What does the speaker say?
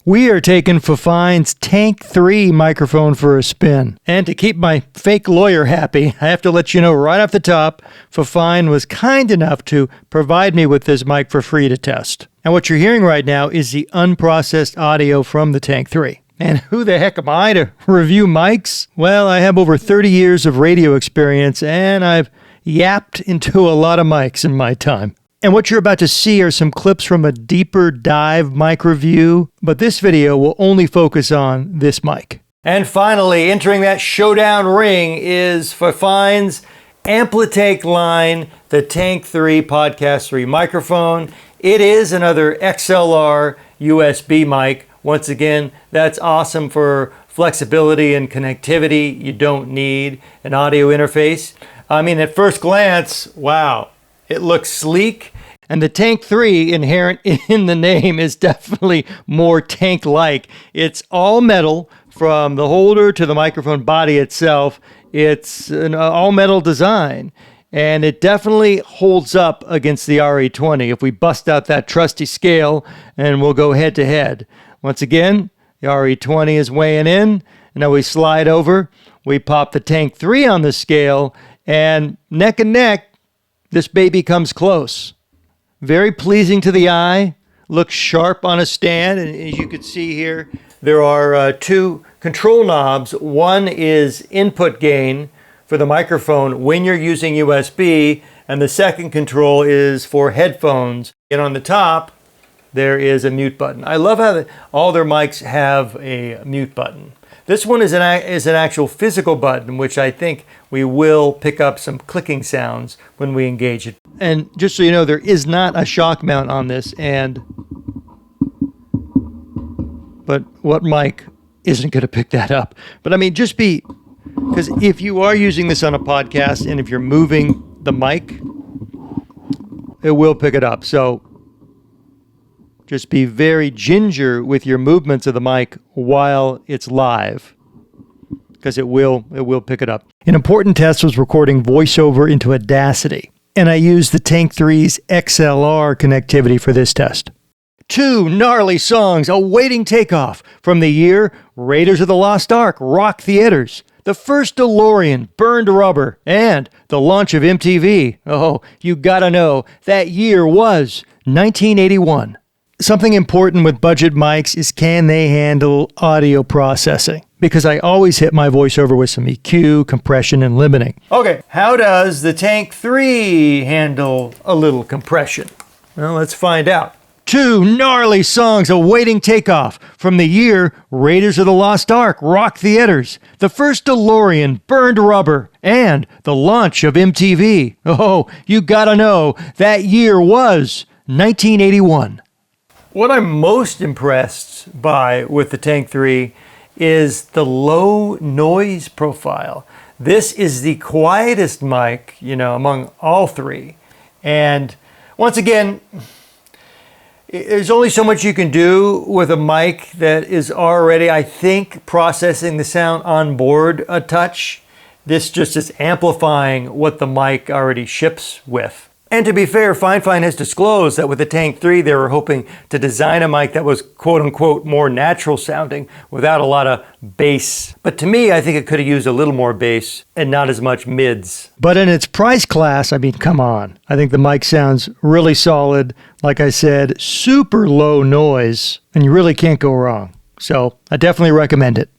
We are taking FiFine's Tank3 microphone for a spin. And to keep my fake lawyer happy, I have to let you know right off the top, FiFine was kind enough to provide me with this mic for free to test. And what you're hearing right now is the unprocessed audio from the Tank3. And who the heck am I to review mics? Well, I have over 30 years of radio experience, and I've yapped into a lot of mics in my time. And what you're about to see are some clips from a deeper dive mic review, but this video will only focus on this mic. And finally, entering that showdown ring is FiFine's Amplitake line, the Tank3 Podcast 3 microphone. It is another XLR USB mic. Once again, that's awesome for flexibility and connectivity. You don't need an audio interface. I mean, at first glance, wow, it looks sleek. And the Tank3 inherent in the name is definitely more tank-like. It's all metal from the holder to the microphone body itself. It's an all-metal design. And it definitely holds up against the RE20 if we bust out that trusty scale and we'll go head-to-head. Once again, the RE20 is weighing in, and now we slide over. We pop the Tank3 on the scale, and neck and neck, this baby comes close. Very pleasing to the eye, looks sharp on a stand, and as you can see here, there are two control knobs. One is input gain for the microphone when you're using USB, and the second control is for headphones. And on the top, there is a mute button. I love how all their mics have a mute button. This one is an actual physical button, which I think we will pick up some clicking sounds when we engage it. And just so you know, there is not a shock mount on this, but what mic isn't going to pick that up? But I mean, because if you are using this on a podcast and if you're moving the mic, it will pick it up. So just be very ginger with your movements of the mic while it's live, because it will pick it up. An important test was recording voiceover into Audacity, and I used the Tank3's XLR connectivity for this test. Two gnarly songs awaiting takeoff from the year Raiders of the Lost Ark rock theaters, the first DeLorean burned rubber, and the launch of MTV. Oh, you gotta know, that year was 1981. Something important with budget mics is, can they handle audio processing? Because I always hit my voiceover with some EQ, compression, and limiting. Okay, how does the Tank3 handle a little compression? Well, let's find out. Two gnarly songs awaiting takeoff from the year Raiders of the Lost Ark rock theaters, the first DeLorean burned rubber, and the launch of MTV. Oh, you gotta know, that year was 1981. What I'm most impressed by with the Tank3 is the low noise profile. This is the quietest mic, among all three. And once again, there's only so much you can do with a mic that is already, I think, processing the sound on board a touch. This just is amplifying what the mic already ships with. And to be fair, FiFine has disclosed that with the Tank3, they were hoping to design a mic that was quote-unquote more natural sounding without a lot of bass. But to me, I think it could have used a little more bass and not as much mids. But in its price class, I mean, come on. I think the mic sounds really solid. Like I said, super low noise, and you really can't go wrong. So I definitely recommend it.